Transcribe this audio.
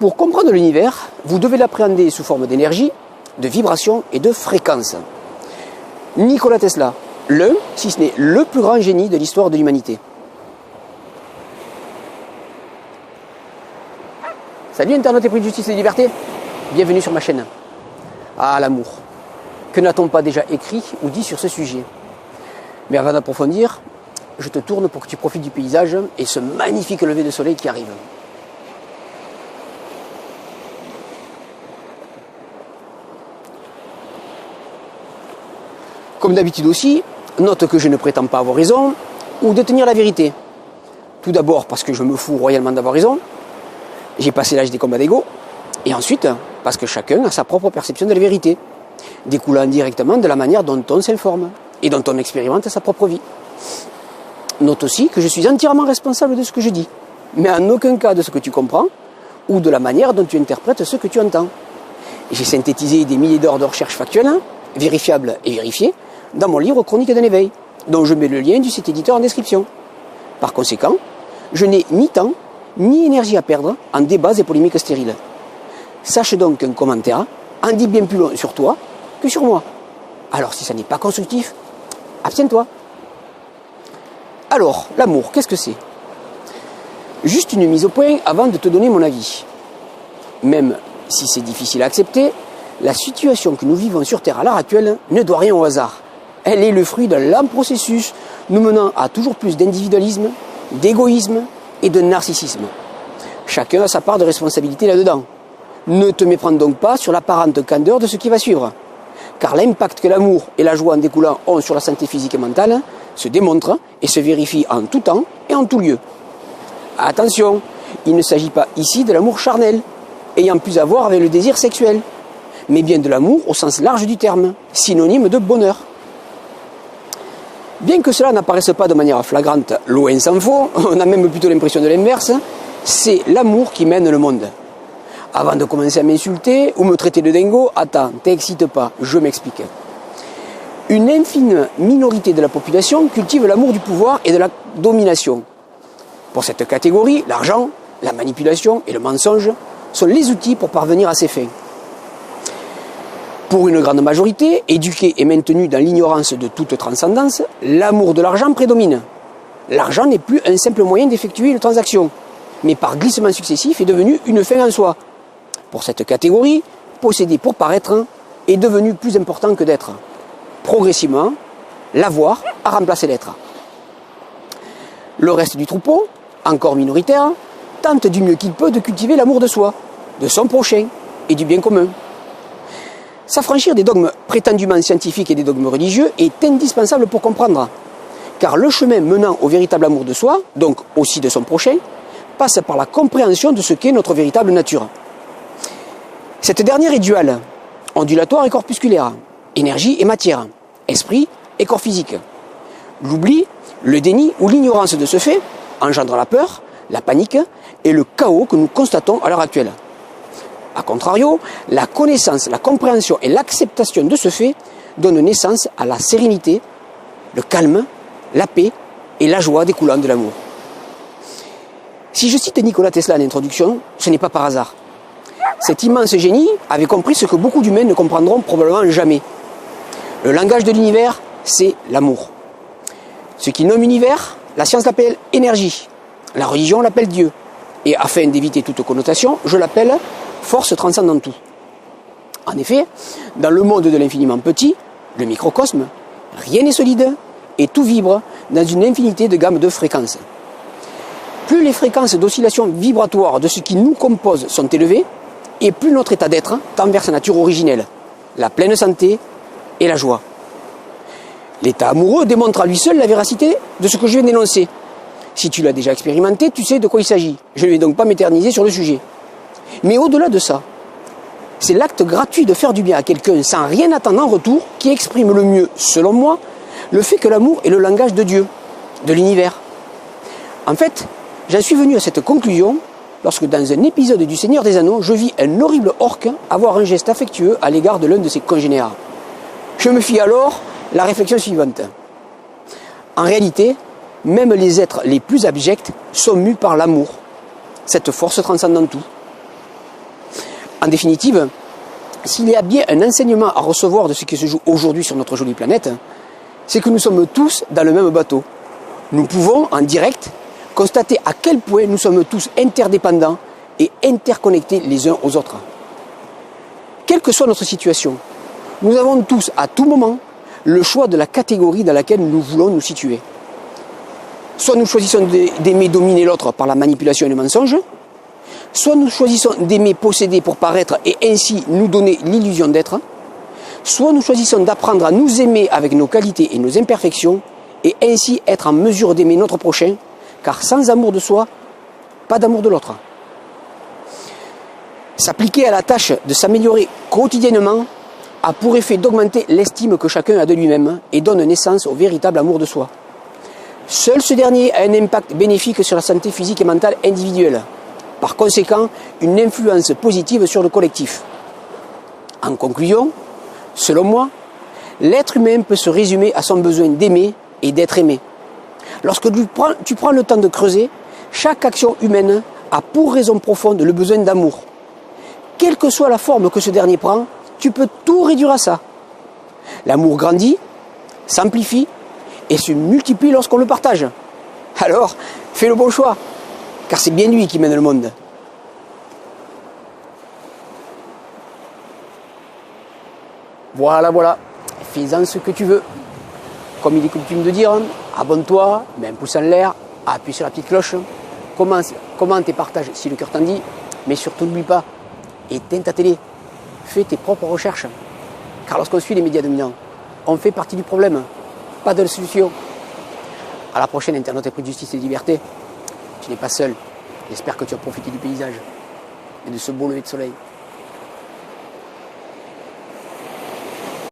Pour comprendre l'univers, vous devez l'appréhender sous forme d'énergie, de vibration et de fréquence. Nikola Tesla, l'un, si ce n'est le plus grand génie de l'histoire de l'humanité. Salut Internet épris de justice et de liberté, bienvenue sur ma chaîne. Ah, l'amour. Que n'a-t-on pas déjà écrit ou dit sur ce sujet? Mais avant d'approfondir, je te tourne pour que tu profites du paysage et ce magnifique lever de soleil qui arrive. Comme d'habitude aussi, note que je ne prétends pas avoir raison ou détenir la vérité. Tout d'abord parce que je me fous royalement d'avoir raison, j'ai passé l'âge des combats d'ego, et ensuite parce que chacun a sa propre perception de la vérité, découlant directement de la manière dont on s'informe et dont on expérimente sa propre vie. Note aussi que je suis entièrement responsable de ce que je dis, mais en aucun cas de ce que tu comprends ou de la manière dont tu interprètes ce que tu entends. J'ai synthétisé des milliers d'heures de recherche factuelle, vérifiables et vérifiées, dans mon livre Chronique d'un éveil, dont je mets le lien du site éditeur en description. Par conséquent, je n'ai ni temps, ni énergie à perdre en débats et polémiques stériles. Sache donc qu'un commentaire en dit bien plus long sur toi que sur moi. Alors si ça n'est pas constructif, abstiens-toi. Alors, l'amour, qu'est-ce que c'est? Juste une mise au point avant de te donner mon avis. Même si c'est difficile à accepter, la situation que nous vivons sur Terre à l'heure actuelle ne doit rien au hasard. Elle est le fruit d'un lent processus nous menant à toujours plus d'individualisme, d'égoïsme et de narcissisme. Chacun a sa part de responsabilité là-dedans. Ne te méprends donc pas sur l'apparente candeur de ce qui va suivre. Car l'impact que l'amour et la joie en découlant ont sur la santé physique et mentale se démontre et se vérifie en tout temps et en tout lieu. Attention, il ne s'agit pas ici de l'amour charnel, ayant plus à voir avec le désir sexuel, mais bien de l'amour au sens large du terme, synonyme de bonheur. Bien que cela n'apparaisse pas de manière flagrante, loin s'en faut, on a même plutôt l'impression de l'inverse, c'est l'amour qui mène le monde. Avant de commencer à m'insulter ou me traiter de dingo, attends, t'excite pas, je m'explique. Une infime minorité de la population cultive l'amour du pouvoir et de la domination. Pour cette catégorie, l'argent, la manipulation et le mensonge sont les outils pour parvenir à ces fins. Pour une grande majorité, éduquée et maintenue dans l'ignorance de toute transcendance, l'amour de l'argent prédomine. L'argent n'est plus un simple moyen d'effectuer une transaction, mais par glissement successif est devenu une fin en soi. Pour cette catégorie, posséder pour paraître est devenu plus important que d'être. Progressivement, l'avoir a remplacé l'être. Le reste du troupeau, encore minoritaire, tente du mieux qu'il peut de cultiver l'amour de soi, de son prochain et du bien commun. S'affranchir des dogmes prétendument scientifiques et des dogmes religieux est indispensable pour comprendre, car le chemin menant au véritable amour de soi, donc aussi de son prochain, passe par la compréhension de ce qu'est notre véritable nature. Cette dernière est duale, ondulatoire et corpusculaire, énergie et matière, esprit et corps physique. L'oubli, le déni ou l'ignorance de ce fait engendre la peur, la panique et le chaos que nous constatons à l'heure actuelle. A contrario, la connaissance, la compréhension et l'acceptation de ce fait donnent naissance à la sérénité, le calme, la paix et la joie découlant de l'amour. Si je cite Nikola Tesla en introduction, ce n'est pas par hasard. Cet immense génie avait compris ce que beaucoup d'humains ne comprendront probablement jamais. Le langage de l'univers, c'est l'amour. Ce qui nomme univers, la science l'appelle énergie, la religion l'appelle Dieu, et afin d'éviter toute connotation, je l'appelle force transcendant tout. En effet, dans le monde de l'infiniment petit, le microcosme, rien n'est solide et tout vibre dans une infinité de gammes de fréquences. Plus les fréquences d'oscillation vibratoire de ce qui nous compose sont élevées, et plus notre état d'être tend vers sa nature originelle, la pleine santé et la joie. L'état amoureux démontre à lui seul la véracité de ce que je viens d'énoncer. Si tu l'as déjà expérimenté, tu sais de quoi il s'agit. Je ne vais donc pas m'éterniser sur le sujet. Mais au-delà de ça, c'est l'acte gratuit de faire du bien à quelqu'un sans rien attendre en retour qui exprime le mieux, selon moi, le fait que l'amour est le langage de Dieu, de l'univers. En fait, j'en suis venu à cette conclusion lorsque dans un épisode du Seigneur des Anneaux, je vis un horrible orc avoir un geste affectueux à l'égard de l'un de ses congénères. Je me fis alors la réflexion suivante. En réalité, même les êtres les plus abjects sont mus par l'amour, cette force transcendant tout. En définitive, s'il y a bien un enseignement à recevoir de ce qui se joue aujourd'hui sur notre jolie planète, c'est que nous sommes tous dans le même bateau. Nous pouvons, en direct, constater à quel point nous sommes tous interdépendants et interconnectés les uns aux autres. Quelle que soit notre situation, nous avons tous, à tout moment, le choix de la catégorie dans laquelle nous voulons nous situer. Soit nous choisissons d'aimer dominer l'autre par la manipulation et le mensonge, soit nous choisissons d'aimer posséder pour paraître et ainsi nous donner l'illusion d'être, soit nous choisissons d'apprendre à nous aimer avec nos qualités et nos imperfections et ainsi être en mesure d'aimer notre prochain, car sans amour de soi, pas d'amour de l'autre. S'appliquer à la tâche de s'améliorer quotidiennement a pour effet d'augmenter l'estime que chacun a de lui-même et donne naissance au véritable amour de soi. Seul ce dernier a un impact bénéfique sur la santé physique et mentale individuelle. Par conséquent, une influence positive sur le collectif. En conclusion, selon moi, l'être humain peut se résumer à son besoin d'aimer et d'être aimé. Lorsque tu prends le temps de creuser, chaque action humaine a pour raison profonde le besoin d'amour. Quelle que soit la forme que ce dernier prend, tu peux tout réduire à ça. L'amour grandit, s'amplifie et se multiplie lorsqu'on le partage. Alors, fais le bon choix, car c'est bien lui qui mène le monde. Voilà, fais-en ce que tu veux. Comme il est coutume de dire, abonne-toi, mets un pouce en l'air, appuie sur la petite cloche, commente et partage si le cœur t'en dit, mais surtout n'oublie pas, éteins ta télé, fais tes propres recherches. Car lorsqu'on suit les médias dominants, on fait partie du problème, pas de la solution. À la prochaine, internaute épris de justice et de liberté. Tu n'es pas seul. J'espère que tu as profité du paysage et de ce beau lever de soleil.